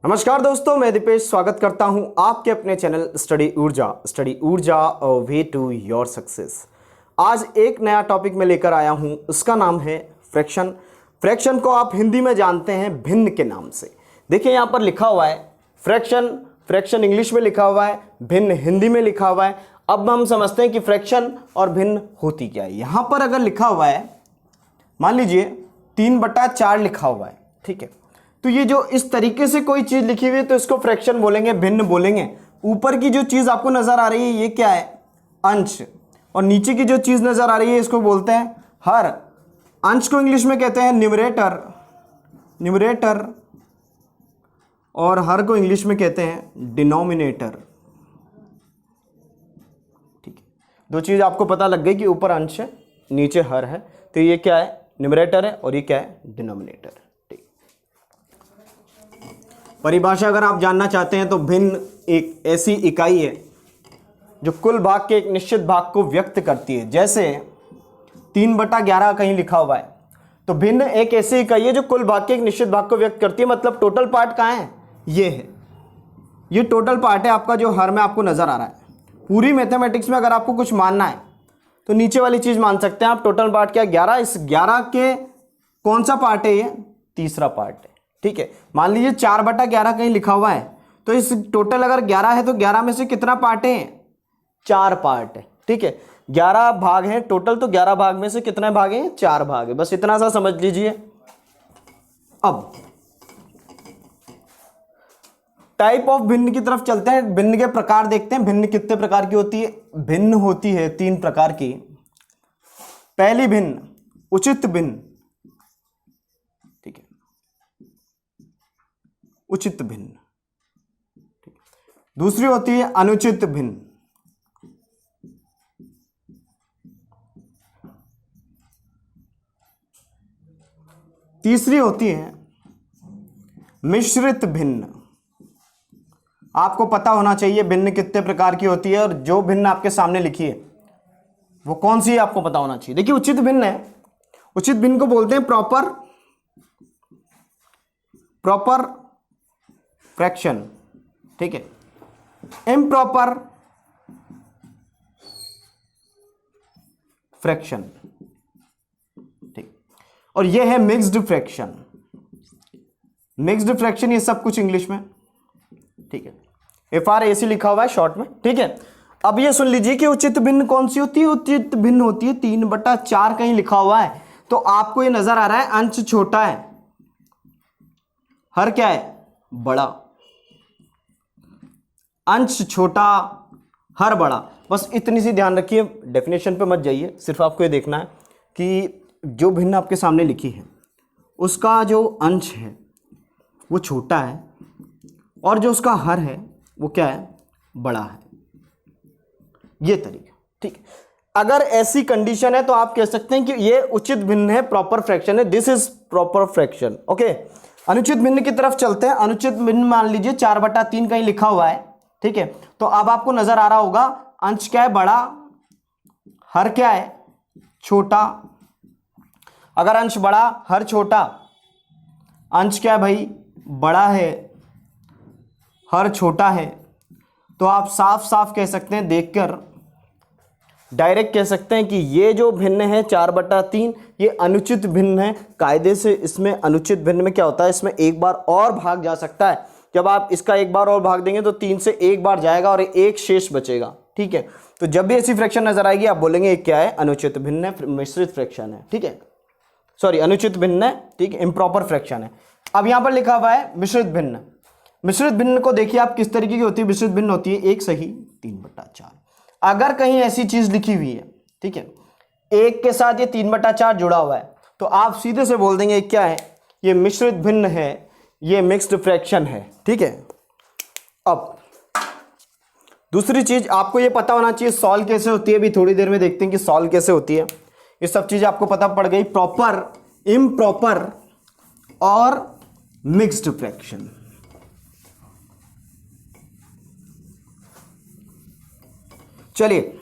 नमस्कार दोस्तों, मैं दीपेश स्वागत करता हूं आपके अपने चैनल स्टडी ऊर्जा वे टू योर सक्सेस। आज एक नया टॉपिक में लेकर आया हूं, उसका नाम है फ्रैक्शन। फ्रैक्शन को आप हिंदी में जानते हैं भिन्न के नाम से। देखिए यहां पर लिखा हुआ है फ्रैक्शन, फ्रैक्शन इंग्लिश में लिखा हुआ है, भिन्न हिंदी में लिखा हुआ है। अब हम समझते हैं कि फ्रैक्शन और भिन्न होती क्या है। यहां पर अगर लिखा हुआ है, मान लीजिए 3/4 लिखा हुआ है, ठीक है, तो ये जो इस तरीके से कोई चीज लिखी हुई है तो इसको फ्रैक्शन बोलेंगे, भिन्न बोलेंगे। ऊपर की जो चीज आपको नजर आ रही है ये क्या है? अंश। और नीचे की जो चीज नजर आ रही है इसको बोलते हैं हर। अंश को इंग्लिश में कहते हैं न्यूमरेटर, और हर को इंग्लिश में कहते हैं डिनोमिनेटर। ठीक है, दो चीज आपको पता लग गई कि ऊपर अंश है, नीचे हर है, तो ये क्या है? न्यूमरेटर है, और ये क्या है? डिनोमिनेटर। परिभाषा अगर आप जानना चाहते हैं तो भिन्न एक ऐसी इकाई है जो कुल भाग के एक निश्चित भाग को व्यक्त करती है। जैसे 3/11 कहीं लिखा हुआ है, तो भिन्न एक ऐसी इकाई है जो कुल भाग के एक निश्चित भाग को व्यक्त करती है। मतलब टोटल पार्ट कहाँ है? ये है, ये टोटल पार्ट है आपका जो हर में आपको नजर आ रहा है। पूरी मैथमेटिक्स में अगर आपको कुछ मानना है तो नीचे वाली चीज मान सकते हैं आप। टोटल पार्ट क्या? 11। इस 11 के कौन सा पार्ट है? ये तीसरा पार्ट है। ठीक है, मान लीजिए 4/11 कहीं लिखा हुआ है, तो इस टोटल अगर 11 है तो 11 में से कितना पार्ट है? 4 पार्ट है। ठीक है, 11 भाग हैं टोटल, तो 11 भाग में से कितने भाग हैं? 4 भाग है। बस इतना सा समझ लीजिए। अब टाइप ऑफ भिन्न की तरफ चलते हैं, भिन्न के प्रकार देखते हैं। भिन्न कितने प्रकार की होती है? भिन्न होती है 3 प्रकार की। पहली भिन्न उचित भिन्न, उचित भिन्न। दूसरी होती है अनुचित भिन्न। तीसरी होती है मिश्रित भिन्न। आपको पता होना चाहिए भिन्न कितने प्रकार की होती है, और जो भिन्न आपके सामने लिखी है वो कौन सी है आपको पता होना चाहिए। देखिए उचित भिन्न है, उचित भिन्न को बोलते हैं प्रॉपर फ्रैक्शन। ठीक है, इम्प्रॉपर फ्रैक्शन। ठीक, और ये है मिक्स्ड फ्रैक्शन। मिक्स्ड फ्रैक्शन ये सब कुछ इंग्लिश में, ठीक है, FRAC लिखा हुआ है शॉर्ट में। ठीक है, अब ये सुन लीजिए कि उचित भिन्न कौन सी होती है? उचित भिन्न होती है 3/4 कहीं लिखा हुआ है, तो आपको ये नजर आ रहा है अंश छोटा है, हर क्या है? बड़ा। अंश छोटा, हर बड़ा। बस इतनी सी ध्यान रखिए, डेफिनेशन पे मत जाइए। सिर्फ आपको ये देखना है कि जो भिन्न आपके सामने लिखी है उसका जो अंश है वो छोटा है, और जो उसका हर है वो क्या है? बड़ा है। ये तरीका। ठीक है, अगर ऐसी कंडीशन है तो आप कह सकते हैं कि ये उचित भिन्न है, प्रॉपर फ्रैक्शन है, this is proper fraction. Okay, अनुचित भिन्न की तरफ चलते हैं। अनुचित भिन्न मान लीजिए 4/3 कहीं लिखा हुआ है। ठीक है, तो अब आपको नजर आ रहा होगा अंश क्या है? बड़ा, हर क्या है? छोटा। अगर अंश बड़ा, हर छोटा, अंश क्या है भाई? बड़ा है, हर छोटा है, तो आप साफ साफ कह सकते हैं, देखकर डायरेक्ट कह सकते हैं कि ये जो भिन्न है 4/3 ये अनुचित भिन्न है। कायदे से इसमें अनुचित भिन्न में क्या होता है? इसमें एक बार और भाग जा सकता है। जब आप इसका एक बार और भाग देंगे तो 3 से एक बार जाएगा और एक शेष बचेगा। ठीक है, तो जब भी ऐसी फ्रैक्शन नजर आएगी आप बोलेंगे क्या है? अनुचित भिन्न है, मिश्रित फ्रैक्शन है। ठीक है, सॉरी अनुचित भिन्न है, ठीक है, इम्प्रॉपर फ्रैक्शन है। अब यहां पर लिखा हुआ है मिश्रित भिन्न। मिश्रित भिन्न को देखिए आप किस तरीके की होती है। मिश्रित भिन्न होती है एक सही 3/4। अगर कहीं ऐसी चीज लिखी हुई है, ठीक है, एक के साथ ये 3/4 जुड़ा हुआ है, तो आप सीधे से बोल देंगे क्या है? ये मिश्रित भिन्न है, ये मिक्स्ड फ्रैक्शन है। ठीक है, अब दूसरी चीज आपको ये पता होना चाहिए सॉल्व कैसे होती है। अभी थोड़ी देर में देखते हैं कि सॉल्व कैसे होती है। ये सब चीज आपको पता पड़ गई, प्रॉपर, इम्प्रॉपर और मिक्स्ड फ्रैक्शन। चलिए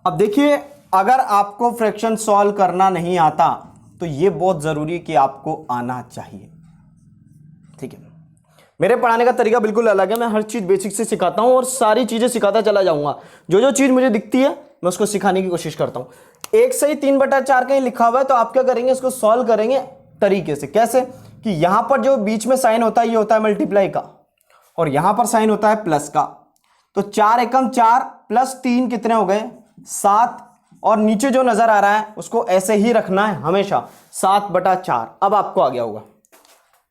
अब देखिए, अगर आपको फ्रैक्शन सॉल्व करना नहीं आता तो ये बहुत जरूरी है कि आपको आना चाहिए। ठीक है, मेरे पढ़ाने का तरीका बिल्कुल अलग है। मैं हर चीज़ बेसिक से सिखाता हूँ और सारी चीज़ें सिखाता चला जाऊँगा। जो जो चीज़ मुझे दिखती है मैं उसको सिखाने की कोशिश करता हूँ। 1 सही 3/4 कहीं लिखा हुआ है तो आप क्या करेंगे, इसको सॉल्व करेंगे तरीके से। कैसे कि यहाँ पर जो बीच में साइन होता है ये होता है मल्टीप्लाई का, और यहाँ पर साइन होता है प्लस का। तो 4 एकम 4 प्लस 3 कितने हो गए 7, और नीचे जो नजर आ रहा है उसको ऐसे ही रखना है हमेशा 7/4। अब आपको आ गया होगा,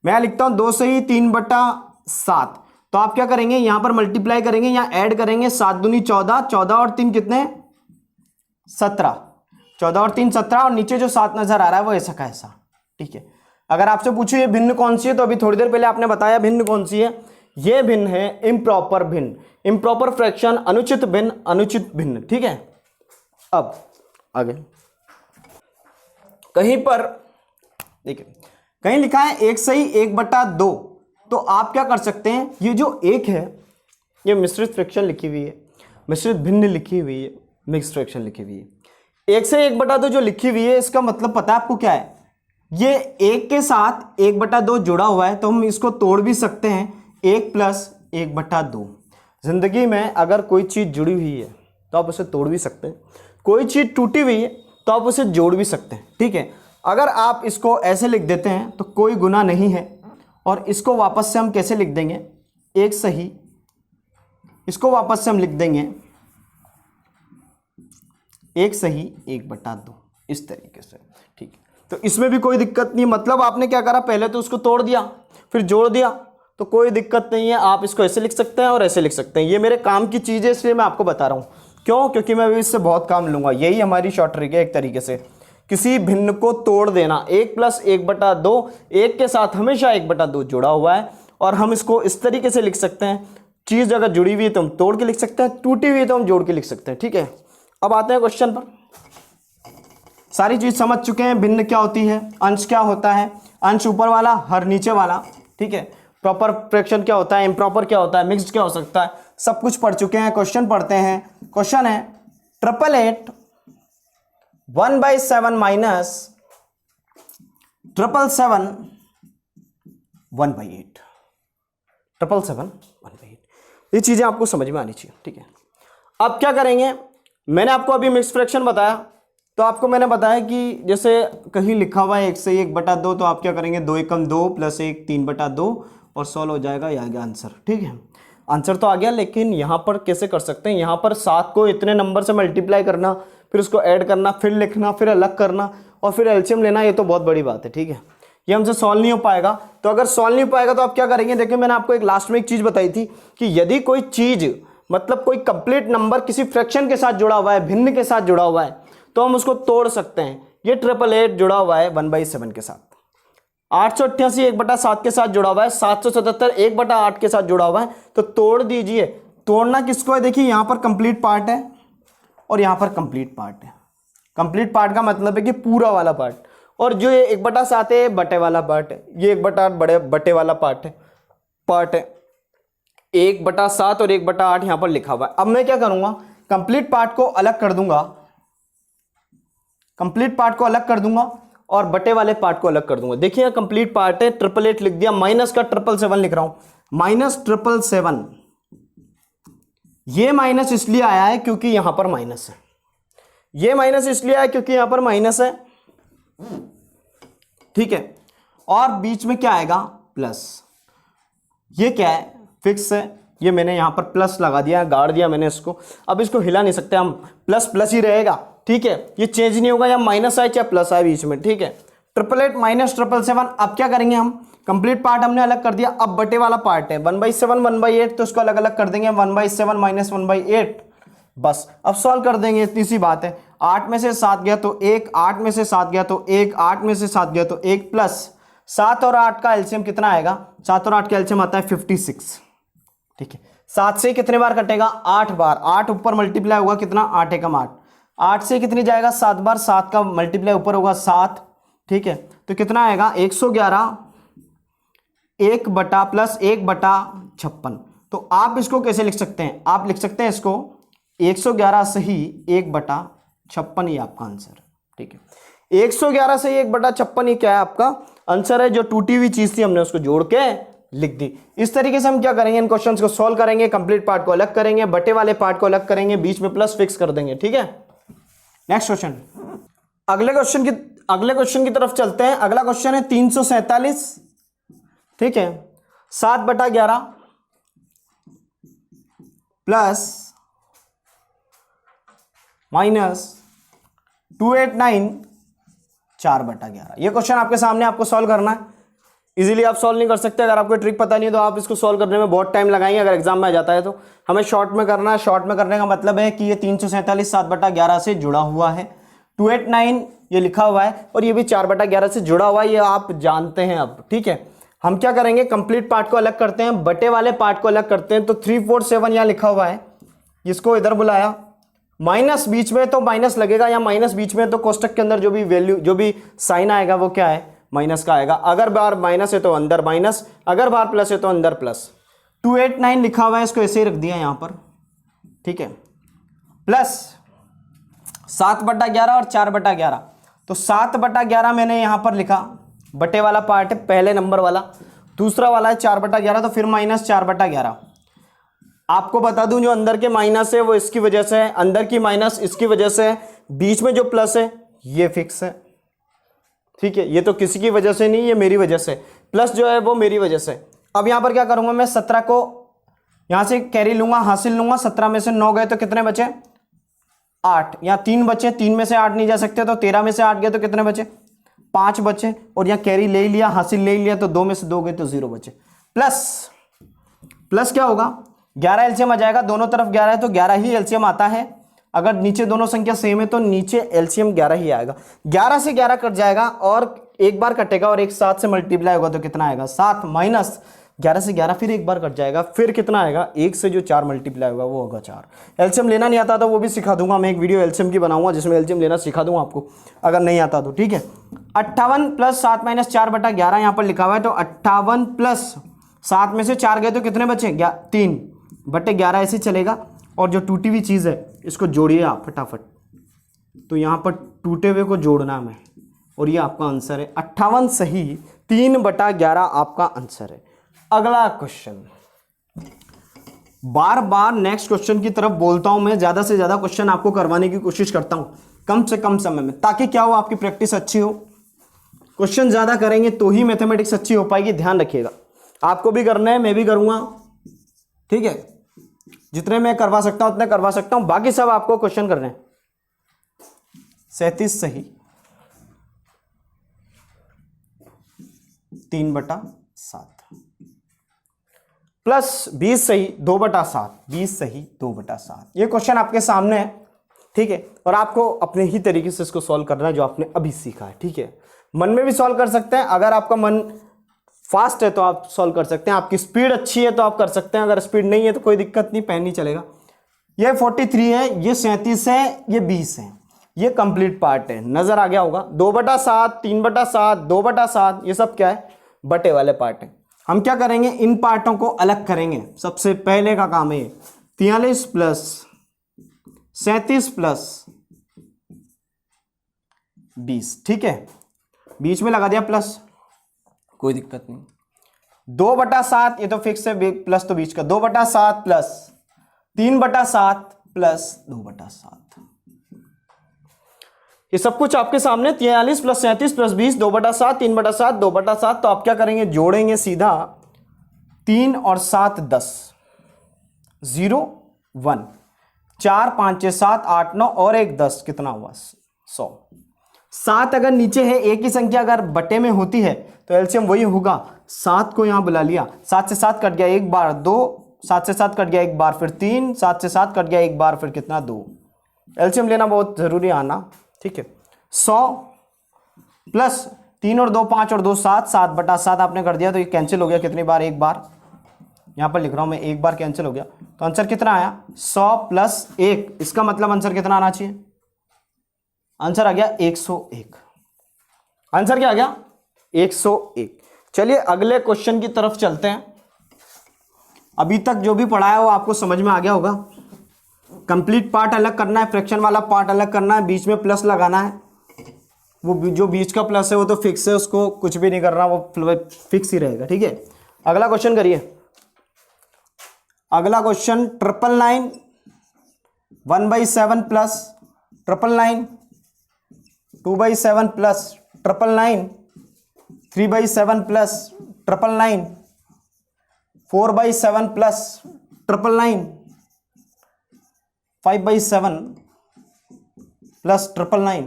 मैं लिखता हूं 2 सही 3/7। तो आप क्या करेंगे, यहां पर मल्टीप्लाई करेंगे, यहां ऐड करेंगे, 7 दूनी 14, 14 और 3 कितने 17, 14 और 3 17, और नीचे जो 7 नजर आ रहा है वो ऐसा का ऐसा। ठीक है, अगर आपसे पूछे ये भिन्न कौन सी है तो अभी थोड़ी देर पहले आपने बताया भिन्न कौन सी है, ये भिन्न है इम्प्रॉपर भिन्न, इम्प्रॉपर फ्रैक्शन, अनुचित भिन्न, अनुचित भिन्न। ठीक है, अब आगे कहीं पर देखिए, कहीं लिखा है 1 सही 1/2, तो आप क्या कर सकते हैं, ये जो 1 है ये मिश्रित फ्रैक्शन लिखी हुई है, मिश्रित भिन्न लिखी हुई है, मिक्स्ड फ्रैक्शन लिखी हुई है। 1 से 1/2 जो लिखी हुई है इसका मतलब पता है आपको क्या है, ये 1 के साथ 1/2 जुड़ा हुआ है, तो हम इसको तोड़ भी सकते हैं 1 + 1/2। जिंदगी में अगर कोई चीज़ जुड़ी हुई है तो आप उसे तोड़ भी सकते हैं, कोई चीज़ टूटी हुई है तो आप उसे जोड़ भी सकते हैं। ठीक है, अगर आप इसको ऐसे लिख देते हैं तो कोई गुनाह नहीं है, और इसको वापस से हम कैसे लिख देंगे 1 सही, इसको वापस से हम लिख देंगे 1 सही 1/2 इस तरीके से। ठीक है, तो इसमें भी कोई दिक्कत नहीं, मतलब आपने क्या करा, पहले तो उसको तोड़ दिया फिर जोड़ दिया, तो कोई दिक्कत नहीं है। आप इसको ऐसे लिख सकते हैं और ऐसे लिख सकते हैं, ये मेरे काम की चीज़ है इसलिए मैं आपको बता रहा हूँ। क्यों, क्योंकि मैं भी इससे बहुत काम लूँगा। यही हमारी शॉर्ट ट्रिक है एक तरीके से, किसी भिन्न को तोड़ देना। 1 + 1/2, 1 के साथ हमेशा 1/2 जुड़ा हुआ है, और हम इसको इस तरीके से लिख सकते हैं, चीज़ अगर जुड़ी हुई है तो हम तोड़ के लिख सकते हैं, टूटी हुई है तो हम जोड़ के लिख सकते हैं। ठीक है, अब आते हैं क्वेश्चन पर। सारी चीज़ समझ चुके हैं, भिन्न क्या होती है, अंश क्या होता है, अंश ऊपर वाला हर नीचे वाला। ठीक है, प्रॉपर फ्रैक्शन क्या होता है, इम्प्रॉपर क्या होता है, मिक्स्ड क्या हो सकता है, सब कुछ पढ़ चुके हैं। क्वेश्चन पढ़ते हैं। क्वेश्चन है 888 1/7 माइनस 777 1/8, 777 1/8। ये चीजें आपको समझ में आनी चाहिए। ठीक है, अब क्या करेंगे, मैंने आपको अभी मिक्स फ्रैक्शन बताया, तो आपको मैंने बताया कि जैसे कहीं लिखा हुआ है 1 से 1/2, तो आप क्या करेंगे 2 एकम 2 + 1 3/2, और सॉल्व हो जाएगा, ये आ गया आंसर। ठीक है, आंसर तो आ गया, लेकिन यहाँ पर कैसे कर सकते हैं, यहाँ पर 7 को इतने नंबर से मल्टीप्लाई करना, फिर उसको ऐड करना, फिर लिखना, फिर अलग करना, और फिर एलसीएम लेना, ये तो बहुत बड़ी बात है। ठीक है, ये हमसे सॉल्व नहीं हो पाएगा। तो अगर सॉल्व नहीं हो पाएगा तो आप क्या करेंगे, देखिए मैंने आपको एक लास्ट में एक चीज़ बताई थी कि यदि कोई चीज़ मतलब कोई कंप्लीट नंबर किसी फ्रैक्शन के साथ जुड़ा हुआ है, भिन्न के साथ जुड़ा हुआ है, तो हम उसको तोड़ सकते हैं। ये 888 जुड़ा हुआ है 1/7 के साथ, 888 1/7 के साथ जुड़ा हुआ है, 777 1/8 के साथ जुड़ा हुआ है, तो तोड़ दीजिए। तोड़ना किसको है, देखिए यहाँ पर कंप्लीट पार्ट है और यहाँ पर कंप्लीट पार्ट है। कंप्लीट पार्ट का मतलब है कि पूरा वाला पार्ट, और जो ये 1/7 है बटे वाला पार्ट है, ये 1/8 बड़े बटे वाला पार्ट है 1/7 और 1/8 यहाँ पर लिखा हुआ है। अब मैं क्या करूँगा, कंप्लीट पार्ट को अलग कर दूंगा, कंप्लीट पार्ट को अलग कर दूंगा और बटे वाले पार्ट को अलग कर दूंगा। देखिए कंप्लीट पार्ट है 888 लिख दिया, माइनस का 777 लिख रहा हूं, -777। ये माइनस इसलिए आया है क्योंकि यहां पर माइनस है, ये माइनस इसलिए आया क्योंकि यहां पर माइनस है। ठीक है, और बीच में क्या आएगा प्लस, ये क्या है फिक्स है, ये मैंने यहां पर प्लस लगा दिया, गाड़ दिया मैंने इसको। अब इसको हिला नहीं सकते हम, प्लस प्लस ही रहेगा। ठीक है, ये चेंज नहीं होगा, या माइनस आए चाहे प्लस आए बीच में। ठीक है, 888 - 777। अब क्या करेंगे हम, कंप्लीट पार्ट हमने अलग कर दिया, अब बटे वाला पार्ट है 1/7 1/8, तो उसको अलग अलग कर देंगे, 1/7 - 1/8। बस अब सॉल्व कर देंगे, इतनी सी बात है। 8 में से 7 गया तो 1, 8 में से 7 गया तो 1, 8 में से 7 गया तो 1, प्लस 7 और 8 का एलसीएम कितना आएगा, 7 और 8 का एलसीएम आता है 56। ठीक है, 7 से कितने बार कटेगा, 8 बार, 8 ऊपर मल्टीप्लाई होगा कितना, 8 एकम 8, 8 से कितनी जाएगा 7 बार, 7 का मल्टीप्लाई ऊपर होगा 7। ठीक है, तो कितना आएगा 111 1 प्लस 1/56। तो आप इसको कैसे लिख सकते हैं, आप लिख सकते हैं इसको 111 सही 1/56 ही आपका आंसर। ठीक है, 111 से 1/56 ही क्या है आपका आंसर है। जो टूटी हुई चीज थी हमने उसको जोड़ के लिख दी। इस तरीके से हम क्या करेंगे, इन क्वेश्चंस को सॉल्व करेंगे, कंप्लीट पार्ट को अलग करेंगे, बटे वाले पार्ट को अलग करेंगे, बीच में प्लस फिक्स कर देंगे। ठीक है, नेक्स्ट क्वेश्चन। अगले क्वेश्चन की तरफ चलते हैं। अगला क्वेश्चन है 347, ठीक है, 7/11 प्लस माइनस 289 4/11। ये क्वेश्चन आपके सामने, आपको सॉल्व करना है। इजीली आप सॉल्व नहीं कर सकते, अगर आपको ट्रिक पता नहीं है तो आप इसको सॉल्व करने में बहुत टाइम लगाएंगे अगर एग्जाम में आ जाता है तो। हमें शॉर्ट में करना है। शॉर्ट में करने का मतलब है कि ये 347 7/11 से जुड़ा हुआ है, 289 ये लिखा हुआ है, और ये भी 4/11 से जुड़ा हुआ है, ये आप जानते हैं अब। ठीक है, हम क्या करेंगे, कंप्लीट पार्ट को अलग करते हैं, बटे वाले पार्ट को अलग करते हैं। तो 347 यहाँ लिखा हुआ है, इसको इधर बुलाया, माइनस बीच में तो माइनस लगेगा, या माइनस बीच में तो कोष्टक के अंदर जो भी वैल्यू, जो भी साइन आएगा वो क्या है, माइनस का आएगा। अगर बार माइनस है तो अंदर माइनस, अगर बार प्लस है तो अंदर प्लस। 289 लिखा हुआ है, इसको ऐसे ही रख दिया यहां पर। ठीक है, प्लस 7/11 और 4/11। तो 7/11 मैंने यहां पर लिखा, बटे वाला पार्ट है पहले नंबर वाला, दूसरा वाला है 4/11, तो फिर माइनस 4/11। आपको बता दूं, जो अंदर के माइनस है वो इसकी वजह से है, अंदर की माइनस इसकी वजह से है, बीच में जो प्लस है ये फिक्स है। ठीक है, ये तो किसी की वजह से नहीं, ये मेरी वजह से, प्लस जो है वो मेरी वजह से। अब यहां पर क्या करूंगा मैं, 17 को यहां से कैरी लूंगा, हासिल लूंगा, 17 में से 9 गए तो कितने बचे, 8, यहाँ 3 बचे, 3 में से 8 नहीं जा सकते, तो 13 में से 8 गए तो कितने बचे, 5 बचे, और यहाँ कैरी ले लिया, हासिल ले लिया, तो 2 में से 2 गए तो 0 बचे। प्लस क्या होगा, 11 एलसीएम आ जाएगा, दोनों तरफ 11 है तो 11 ही एलसीएम आता है। अगर नीचे दोनों संख्या सेम है तो नीचे एलसीएम 11 ही आएगा। 11 से 11 कट जाएगा और एक बार कटेगा, और एक 7 से मल्टीप्लाई होगा तो कितना आएगा, 7, माइनस 11 से 11 फिर एक बार कट जाएगा, फिर कितना आएगा, 1 से जो 4 मल्टीप्लाई होगा वो होगा 4। एलसीएम लेना नहीं आता तो वो भी सिखा दूंगा मैं, एक वीडियो एलसीएम की बनाऊंगा जिसमें एलसीएम लेना सिखा दूंगा आपको, अगर नहीं आता तो। ठीक है, 58 प्लस 7 माइनस 4/11 यहाँ पर लिखा हुआ है, तो 58 प्लस 7 में से 4 गए तो कितने बचे, 3/11 ऐसे चलेगा। और जो टूटी हुई चीज़ है इसको जोड़िए आप फटाफट, तो यहाँ पर टूटे हुए को जोड़ना है, और ये आपका आंसर है 58 सही, 3/11 आपका आंसर है। अगला क्वेश्चन, बार बार नेक्स्ट क्वेश्चन की तरफ बोलता हूं मैं, ज्यादा से ज्यादा क्वेश्चन आपको करवाने की कोशिश करता हूं कम से कम समय में, ताकि क्या हो, आपकी प्रैक्टिस अच्छी हो। क्वेश्चन ज्यादा करेंगे तो ही मैथमेटिक्स अच्छी हो पाएगी, ध्यान रखिएगा। आपको भी करना है, मैं भी करूंगा। ठीक है, जितने मैं करवा सकता हूं उतने करवा सकता हूं, बाकी सब आपको क्वेश्चन करने हैं। 37 सही, 3/7 प्लस 20 सही, 2/7, 20 सही, 2/7। ये क्वेश्चन आपके सामने है। ठीक है, और आपको अपने ही तरीके से इसको सॉल्व करना है जो आपने अभी सीखा है। ठीक है, मन में भी सॉल्व कर सकते हैं, अगर आपका मन फास्ट है तो आप सॉल्व कर सकते हैं, आपकी स्पीड अच्छी है तो आप कर सकते हैं, अगर स्पीड नहीं है तो कोई दिक्कत नहीं, पेन नहीं चलेगा। ये 43 है, ये 37 है, ये 20 है, ये कंप्लीट पार्ट है, नजर आ गया होगा। 2/7, 3/7, 2/7, ये सब क्या है, बटे वाले पार्ट है। हम क्या करेंगे, इन पार्टों को अलग करेंगे। सबसे पहले का काम है 43 प्लस 37 प्लस 20। ठीक है, बीच में लगा दिया प्लस, कोई दिक्कत नहीं। 2/7 ये तो फिक्स है, प्लस तो बीच का, 2/7 प्लस 3/7 प्लस 2/7, ये सब कुछ आपके सामने। 43 प्लस 37 प्लस 20, 2/7, 3/7, 2/7। तो आप क्या करेंगे, जोड़ेंगे सीधा, 3 और 7 10, 0 1, 4 5 6 7 8 9 और 1 10, कितना हुआ, 100। 7 अगर नीचे है, एक ही संख्या अगर बटे में होती है तो एलसीएम वही होगा। 7 को यहां बुला लिया, 7 से 7 कट गया एक बार, 2, 7 से 7 कट गया एक बार, फिर 3, 7 से 7 कट गया एक बार, फिर कितना, 2। एलसीएम लेना बहुत जरूरी आना। ठीक है, 100 प्लस 3 और 2 5 और 2 7, 7/7 आपने कर दिया, तो ये कैंसिल हो गया कितनी बार, एक बार, यहां पर लिख रहा हूं मैं, एक बार कैंसिल हो गया। तो आंसर कितना आया, 100 प्लस 1, इसका मतलब आंसर कितना आना चाहिए, आंसर आ गया 101। आंसर क्या आ गया, 101। चलिए अगले क्वेश्चन की तरफ चलते हैं। अभी तक जो भी पढ़ा है वो आपको समझ में आ गया होगा। कंप्लीट पार्ट अलग करना है, फ्रैक्शन वाला पार्ट अलग करना है, बीच में प्लस लगाना है। वो जो बीच का प्लस है वो तो फिक्स है, उसको कुछ भी नहीं करना, वो फिक्स ही रहेगा। ठीक है, अगला क्वेश्चन करिए। अगला question 999 1/7 plus 999 2/7 plus 999 3/7 plus 999 4/7 plus 999 5/7 plus 999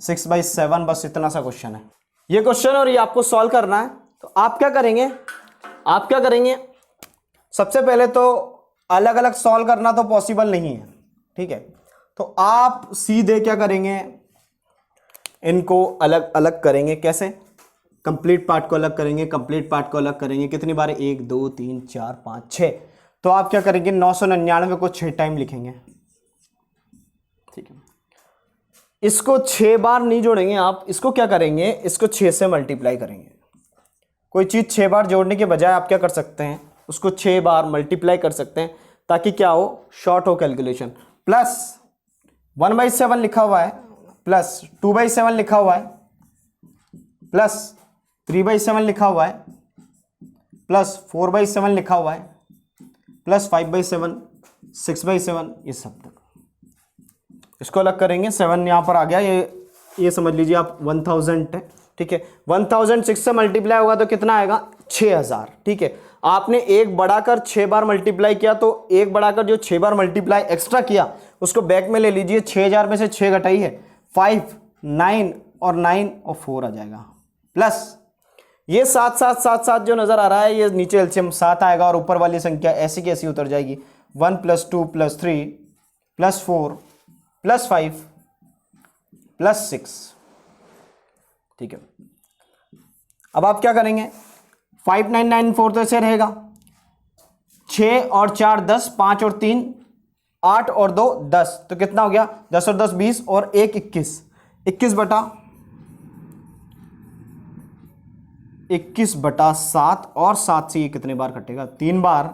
6/7। बस इतना सा क्वेश्चन है ये क्वेश्चन, और ये आपको सॉल्व करना है। तो आप क्या करेंगे, सबसे पहले तो अलग अलग सॉल्व करना तो पॉसिबल नहीं है, ठीक है। तो आप सीधे क्या करेंगे, इनको अलग अलग करेंगे। कैसे? कंप्लीट पार्ट को अलग करेंगे, कंप्लीट पार्ट को अलग करेंगे। कितनी बार? 1 2 3 4 5 6। तो आप क्या करेंगे, 999 को 6 टाइम लिखेंगे, ठीक है। इसको 6 बार नहीं जोड़ेंगे आप, इसको क्या करेंगे, इसको 6 से मल्टीप्लाई करेंगे। कोई चीज़ 6 बार जोड़ने के बजाय आप क्या कर सकते हैं, उसको 6 बार मल्टीप्लाई कर सकते हैं, ताकि क्या हो, शॉर्ट हो कैलकुलेशन। प्लस 1/7 लिखा हुआ है, प्लस 2/7 लिखा हुआ है, प्लस 3/7 लिखा हुआ है, प्लस 4/7 लिखा हुआ है, प्लस 5/7 6/7, ये सब तक इसको अलग करेंगे। 7 यहाँ पर आ गया, ये समझ लीजिए आप 1000 है, ठीक है। 1006 से मल्टीप्लाई होगा तो कितना आएगा, 6000, ठीक है। आपने एक बढ़ाकर 6 बार मल्टीप्लाई किया, तो एक बढ़ाकर जो 6 बार मल्टीप्लाई एक्स्ट्रा किया उसको बैक में ले लीजिए। 6000 में से 6 घटाई है, 5 9 और 9 और 4 आ जाएगा। प्लस ये 7 7 7 7 जो नजर आ रहा है, ये नीचे एलसीएम 7 आएगा, और ऊपर वाली संख्या ऐसी की ऐसी उतर जाएगी। 1 + 2 + 3 + 4 + 5 + 6, ठीक है। अब आप क्या करेंगे, 5994 तो ऐसे रहेगा, 6 और 4 10, 5 और 3 8 और 2 10, तो कितना हो गया, 10 और 10 20 और 1 21, 21/7, और 7 से ये कितने बार कटेगा, 3 बार,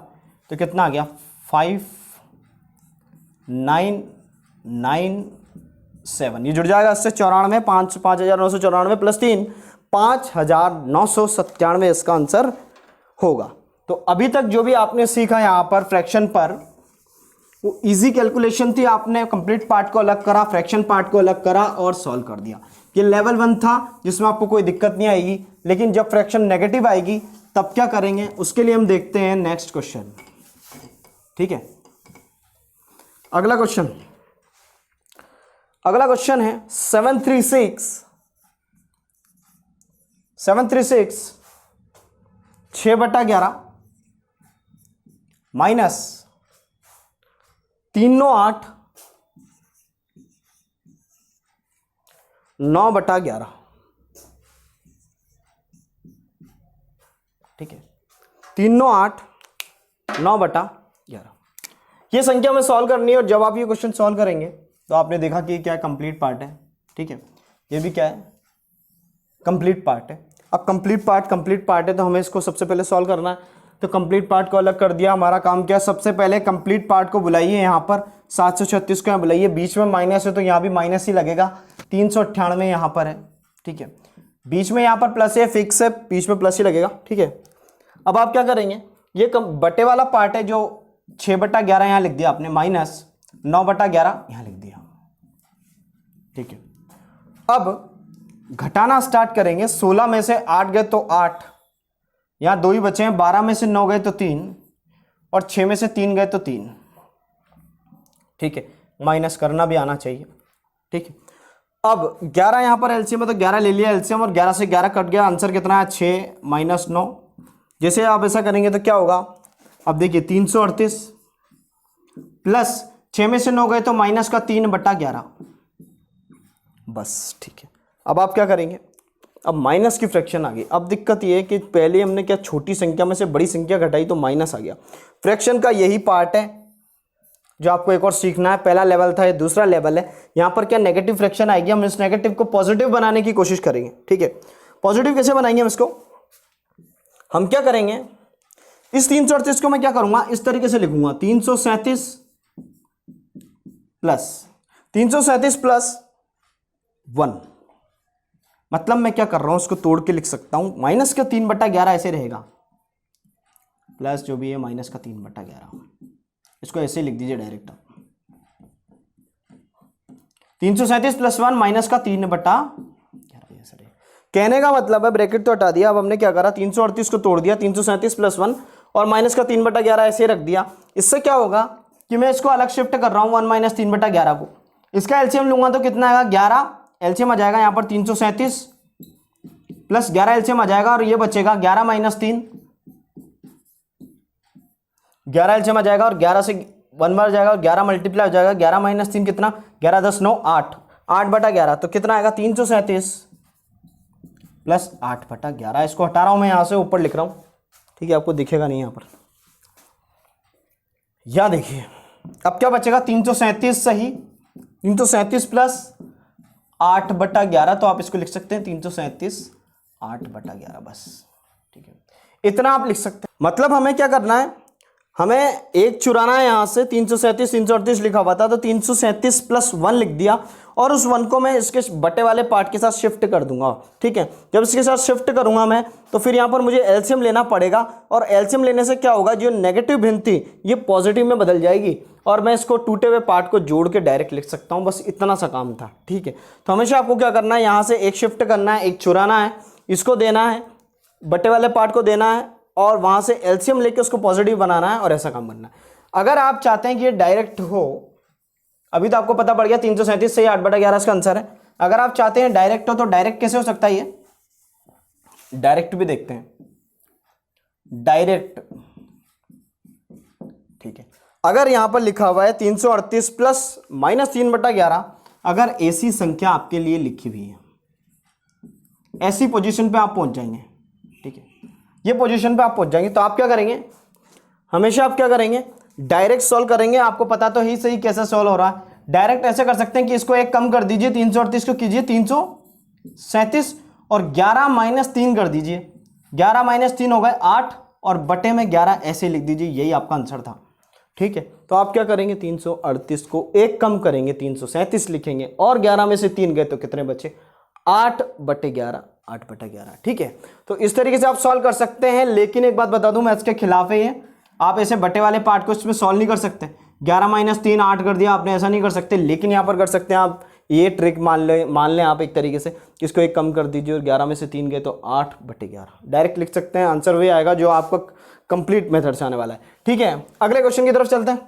तो कितना आ गया, 5997। ये जुड़ जाएगा इससे 94, 5994 प्लस 3 5997 इसका आंसर होगा। तो अभी तक जो भी आपने सीखा यहाँ पर फ्रैक्शन पर, वो इजी कैलकुलेशन थी। आपने कंप्लीट पार्ट को अलग करा, फ्रैक्शन पार्ट को अलग करा और सॉल्व कर दिया। ये लेवल 1 था, जिसमें आपको कोई दिक्कत नहीं आएगी। लेकिन जब फ्रैक्शन नेगेटिव आएगी तब क्या करेंगे, उसके लिए हम देखते हैं नेक्स्ट क्वेश्चन, ठीक है। अगला क्वेश्चन है 736 6/11 माइनस 398 9/11, ठीक है। 398 9/11 ये संख्या में सॉल्व करनी है। और जब आप ये क्वेश्चन सॉल्व करेंगे तो आपने देखा कि क्या कंप्लीट पार्ट है, ठीक है। ये भी क्या है, कंप्लीट पार्ट है। अब कंप्लीट पार्ट है तो हमें इसको सबसे पहले सॉल्व करना है। तो कंप्लीट पार्ट को अलग कर दिया। हमारा काम क्या, सबसे पहले कंप्लीट पार्ट को बुलाइए, यहाँ पर 736 को यहाँ बुलाइए। बीच में माइनस है तो यहाँ भी माइनस ही लगेगा। 398 यहाँ पर है, ठीक है। बीच में यहाँ पर प्लस है, फिक्स है, बीच में प्लस ही लगेगा, ठीक है। अब आप क्या करेंगे, ये बटे वाला पार्ट है जो 6/11 यहाँ लिख दिया आपने, माइनस 9/11 यहाँ लिख दिया, ठीक है। अब घटाना स्टार्ट करेंगे। 16 में से 8 गए तो 8, यहाँ 2 ही बचे हैं। 12 में से 9 गए तो 3, और 6 में से 3 गए तो 3, ठीक है। माइनस करना भी आना चाहिए, ठीक है। अब 11 यहाँ पर एलसीएम है तो 11 ले लिया एलसीएम, और 11 से 11 कट गया। आंसर कितना है, 6 - 9। जैसे आप ऐसा करेंगे तो क्या होगा, अब देखिए 338 प्लस 6 में से 9 गए तो माइनस का 3/11, बस, ठीक है। अब आप क्या करेंगे, अब माइनस की फ्रैक्शन आ गई। अब दिक्कत ये है कि पहले हमने क्या, छोटी संख्या में से बड़ी संख्या घटाई तो माइनस आ गया। फ्रैक्शन का यही पार्ट है जो आपको एक और सीखना है। पहला लेवल था, ये दूसरा लेवल है। यहाँ पर क्या नेगेटिव फ्रैक्शन आएगी, हम इस नेगेटिव को पॉजिटिव बनाने की कोशिश करेंगे, ठीक है। पॉजिटिव कैसे बनाएंगे हम इसको, हम क्या करेंगे, इस 338 को मैं क्या करूंगा, इस तरीके से लिखूंगा, 337 प्लस 1, मतलब मैं क्या कर रहा हूँ, उसको तोड़ के लिख सकता हूँ, माइनस का 3/11 ऐसे रहेगा, प्लस जो भी है माइनस का 3/11, इसको ऐसे लिख दीजिए डायरेक्ट। 337 + 1 माइनस का 3/11 ऐसे रहेगा। कहने का मतलब है, ब्रैकेट तो हटा दिया, अब हमने क्या करा, 338 को तोड़ दिया, 337 + 1 और माइनस का 3/11 ऐसे रख दिया। इससे क्या होगा कि मैं इसको अलग शिफ्ट कर रहा हूँ 1 - 3/11 को, इसका एलसीएम लूंगा तो कितना आएगा 11, एलसीएम आ जाएगा यहाँ पर 337 + 11 एलसीएम आ जाएगा, और ये बचेगा 11 - 3, 11 एलसीएम आ जाएगा और 11 से 1 बार जाएगा और 11 मल्टीप्लाई हो जाएगा, 11 - 3 कितना, 11 10 9 8, 8/11 तो कितना आएगा 337 + 8/11। इसको हटा रहा हूं मैं यहां से, ऊपर लिख रहा हूं, ठीक है, आपको दिखेगा नहीं यहां पर। या देखिए अब क्या बचेगा, 337 सही, 337 + 8/11, तो आप इसको लिख सकते हैं 337 8/11 बस, ठीक है, इतना आप लिख सकते हैं। मतलब हमें क्या करना है, हमें एक चुराना है यहां से, 337 338 लिखा हुआ था तो 337 + 1 लिख दिया, और उस 1 को मैं इसके बटे वाले पार्ट के साथ शिफ्ट कर दूंगा, ठीक है। जब इसके साथ शिफ्ट करूंगा मैं तो फिर यहां पर मुझे एलसीएम लेना पड़ेगा, और एलसीएम लेने से क्या होगा, जो नेगेटिव भिन्न थी ये पॉजिटिव में बदल जाएगी, और मैं इसको टूटे हुए पार्ट को जोड़ के डायरेक्ट लिख सकता हूं, बस इतना सा काम था, ठीक है। तो हमेशा आपको क्या करना है, यहां से एक शिफ्ट करना है, एक चुराना है, इसको देना है, बटे वाले पार्ट को देना है, और वहां से एलसीएम लेके उसको पॉजिटिव बनाना है, और ऐसा काम करना है। अगर आप चाहते हैं कि ये डायरेक्ट हो, अभी तो आपको पता पड़ गया 337 से 8/11 इसका आंसर है। अगर आप चाहते हैं डायरेक्ट हो, तो डायरेक्ट कैसे हो सकता है, ये डायरेक्ट भी देखते हैं, डायरेक्ट, ठीक है। अगर यहां पर लिखा हुआ है 338 + -3/11, अगर ऐसी संख्या आपके लिए लिखी हुई है, ऐसी पोजीशन पे आप पहुंच जाएंगे, ठीक है, ये पोजीशन पे आप पहुंच जाएंगे, तो आप क्या करेंगे, हमेशा आप क्या करेंगे, डायरेक्ट सॉल्व करेंगे। आपको पता तो ही सही कैसे सॉल्व हो रहा है, डायरेक्ट ऐसे कर सकते हैं कि इसको एक कम कर दीजिए, 338 को कीजिए 337 और 11 - 3 कर दीजिए, 11 - 3 हो गए 8, और बटे में 11 ऐसे लिख दीजिए, यही आपका आंसर था, ठीक है। तो आप क्या करेंगे, 338 को एक कम करेंगे, 337 लिखेंगे, और 11 में से 3 गए तो कितने बचे, 8/11, 8/11, ठीक है। तो इस तरीके से आप सॉल्व कर सकते हैं, लेकिन एक बात बता दूं, मैथ्स के खिलाफ है ये, आप ऐसे बटे वाले पार्ट को इसमें सॉल्व नहीं कर सकते। 11 - 3 8 कर दिया आपने, ऐसा नहीं कर सकते, लेकिन यहां पर कर सकते हैं आप, ये ट्रिक मान लें आप एक तरीके से, इसको एक कम कर दीजिए और 11 में से 3 गए तो 8/11 डायरेक्ट लिख सकते हैं, आंसर वही आएगा जो आपका कंप्लीट मेथड से आने वाला है, ठीक है। अगले क्वेश्चन की तरफ चलते हैं।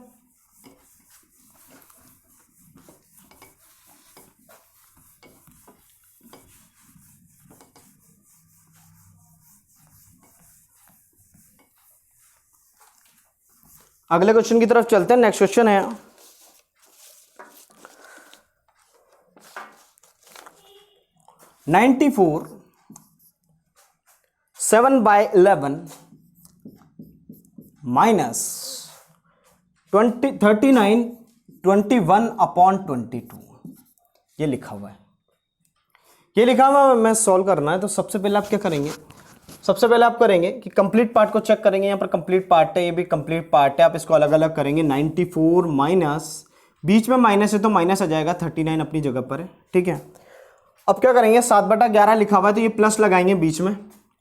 अगले क्वेश्चन की तरफ चलते हैं। नेक्स्ट क्वेश्चन है 94 7/11 माइनस 39 21/22, ये लिखा हुआ है, ये लिखा हुआ है, मैं सॉल्व करना है। तो सबसे पहले आप क्या करेंगे, सबसे पहले आप करेंगे कि कंप्लीट पार्ट को चेक करेंगे, यहाँ पर कंप्लीट पार्ट है, ये भी कंप्लीट पार्ट है, आप इसको अलग अलग करेंगे। 94 माइनस, बीच में माइनस है तो माइनस आ जाएगा, 39 अपनी जगह पर है, ठीक है। अब क्या करेंगे, 7/11 लिखा हुआ है तो ये प्लस लगाएंगे बीच में,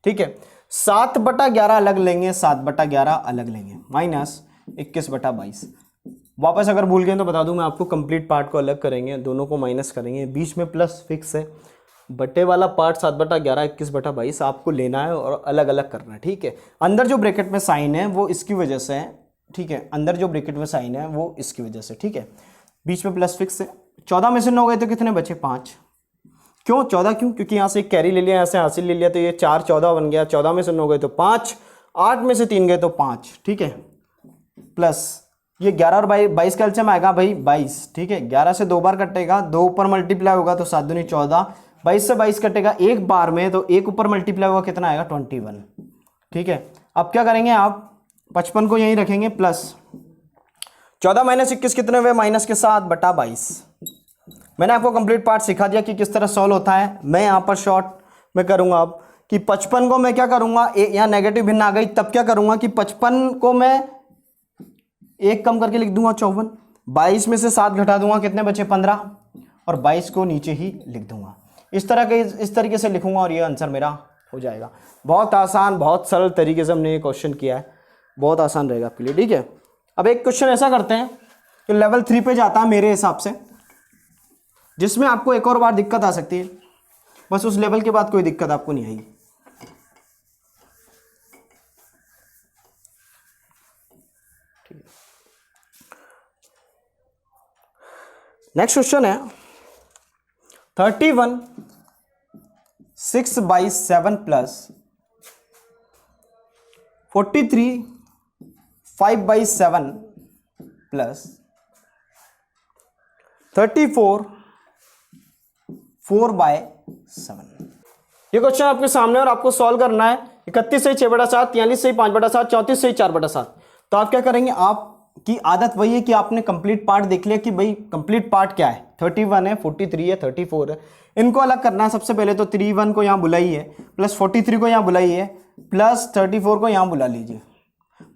ठीक है। 7/11 अलग लेंगे, 7/11 अलग लेंगे, माइनस 21/22। वापस अगर भूल गए तो बता दूं मैं आपको, कंप्लीट पार्ट को अलग करेंगे, दोनों को माइनस करेंगे, बीच में प्लस फिक्स है, बटे वाला पार्ट 7/11 21/22 आपको लेना है और अलग अलग करना है, ठीक है। अंदर जो ब्रैकेट में साइन है वो इसकी वजह से है, ठीक है, अंदर जो ब्रैकेट में साइन है वो इसकी वजह से, ठीक है, बीच में प्लस फिक्स है। 14 में से 9 गए तो कितने बचे, 5। क्यों 14, क्यों, क्योंकि यहाँ से एक कैरी ले लिया, यहाँ से हासिल ले लिया, तो ये 4 14 बन गया। 14 में से 9 गए तो 5, 8 में से 3 गए तो 5, ठीक है, प्लस ये 11 और 22 का एलसीएम आएगा भाई 22, ठीक है। 11 से 2 बार कटेगा, 2 ऊपर मल्टीप्लाई होगा तो 7 दूनी 14, 22 से 22 कटेगा एक बार में, तो एक ऊपर मल्टीप्लाई होगा कितना आएगा 21, ठीक है। अब क्या करेंगे आप, 55 को यहीं रखेंगे, प्लस 14 - 21 कितने हुए, माइनस के 7/22। मैंने आपको कंप्लीट पार्ट सिखा दिया कि किस तरह सॉल्व होता है। मैं यहाँ पर शॉर्ट में करूँगा अब कि 55 को मैं क्या करूँगा, यहाँ नेगेटिव भिन्न आ गई, तब क्या करूँगा कि 55 को मैं एक कम करके लिख दूंगा 54, 22 में से 7 घटा दूंगा, कितने बचे 15, और 22 को नीचे ही लिख दूंगा। इस तरीके से लिखूंगा और ये आंसर मेरा हो जाएगा। बहुत आसान, बहुत सरल तरीके से हमने ये क्वेश्चन किया है, बहुत आसान रहेगा आपके लिए, ठीक है। अब एक क्वेश्चन ऐसा करते हैं कि लेवल 3 पे जाता है मेरे हिसाब से, जिसमें आपको एक और बार दिक्कत आ सकती है, बस उस लेवल के बाद कोई दिक्कत आपको नहीं आएगी। नेक्स्ट क्वेश्चन है 31 6/7 प्लस 43 5/7 प्लस 34 4/7। ये क्वेश्चन आपके सामने और आपको सॉल्व करना है। 31 से 6/7, 43 से 5/7, 34 से 4/7। तो आप क्या करेंगे, आपकी आदत वही है कि आपने कंप्लीट पार्ट देख लिया कि भाई कंप्लीट पार्ट क्या है, 31 है, 43 है, 34 है। इनको अलग करना है। सबसे पहले तो 31 को यहाँ बुलाइए, प्लस 43 को यहाँ बुलाइए, प्लस 34 को यहाँ बुला लीजिए।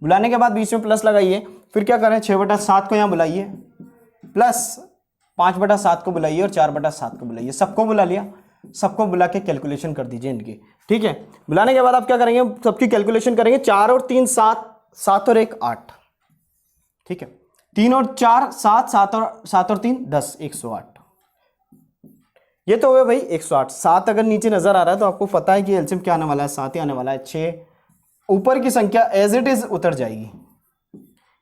बुलाने के बाद बीच में प्लस लगाइए, फिर क्या करें 6/7 को यहाँ बुलाइए, प्लस 5/7 को बुलाइए और 4/7 को बुलाइए। सबको बुला लिया, सबको बुला के कैलकुलेशन कर दीजिए इनकी, ठीक है। बुलाने के बाद आप क्या करेंगे, सबकी कैलकुलेशन करेंगे। 4 और 3 7, 7 और 1 8, ठीक है। 3 और 4 7, 7 और 3 10, 108। ये तो हुए भाई 108। 7 अगर नीचे नजर आ रहा है तो आपको पता है कि एलसीएम क्या आने वाला है, 7 ही आने वाला है। 6 ऊपर की संख्या एज इट इज उतर जाएगी,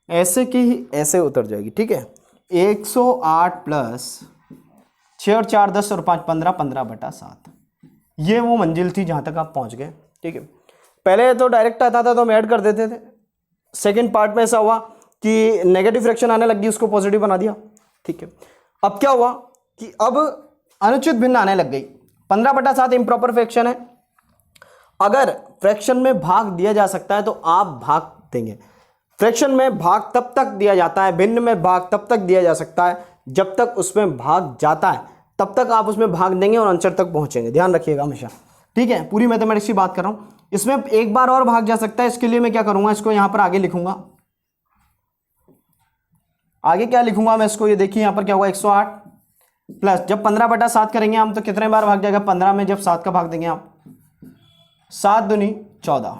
ऐसे की ही ऐसे उतर जाएगी, ठीक है। 108 प्लस 6 और 4 10 और 5 15, 15/7। ये वो मंजिल थी जहां तक आप पहुंच गए, ठीक है। पहले तो डायरेक्ट आता था तो हम ऐड कर देते थे। सेकंड पार्ट में ऐसा हुआ कि नेगेटिव फ्रैक्शन आने लग गई, उसको पॉजिटिव बना दिया, ठीक है। अब क्या हुआ कि अब अनुचित भिन्न आने लग गई। 15/7 इम्प्रॉपर फ्रैक्शन है। अगर फ्रैक्शन में भाग दिया जा सकता है तो आप भाग देंगे। फ्रैक्शन में भाग तब तक दिया जाता है, भिन्न में भाग तब तक दिया जा सकता है जब तक उसमें भाग जाता है, तब तक आप उसमें भाग देंगे और आंसर तक पहुंचेंगे। ध्यान रखिएगा हमेशा, ठीक है। पूरी मैथमेटिक्स की बात कर रहा हूं। इसमें एक बार और भाग जा सकता है, इसके लिए मैं क्या करूंगा, इसको यहां पर आगे लिखूंगा। आगे क्या लिखूंगा मैं इसको, ये देखिए यहां पर क्या हुआ, 108 प्लस, जब 15/7 करेंगे हम तो कितने बार भाग जाएगा, 15 में जब 7 का भाग देंगे आप, 7 दूनी 14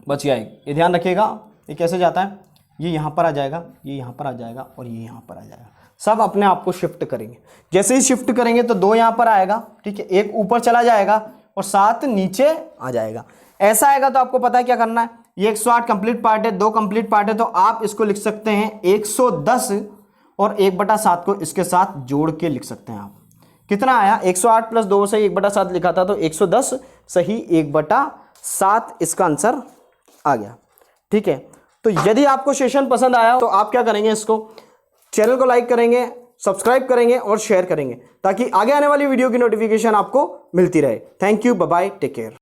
बच गया। ये ध्यान रखिएगा, ये कैसे जाता है, ये यहाँ पर आ जाएगा, ये यहाँ पर आ जाएगा और ये यहाँ पर आ जाएगा। सब अपने आप को शिफ्ट करेंगे। जैसे ही शिफ्ट करेंगे तो 2 यहाँ पर आएगा, ठीक है, 1 ऊपर चला जाएगा और 7 नीचे आ जाएगा। ऐसा आएगा तो आपको पता है क्या करना है। ये 108 कंप्लीट पार्ट है, 2 कंप्लीट पार्ट है, तो आप इसको लिख सकते हैं 110 और 1/7 को इसके साथ जोड़ के लिख सकते हैं आप। कितना आया, 108 प्लस 2 से 1/7 लिखा था तो 110 सही 1/7 इसका आंसर आ गया, ठीक है। तो यदि आपको सेशन पसंद आया तो आप क्या करेंगे, इसको चैनल को लाइक करेंगे, सब्सक्राइब करेंगे और शेयर करेंगे ताकि आगे आने वाली वीडियो की नोटिफिकेशन आपको मिलती रहे। Thank you, bye bye, take care.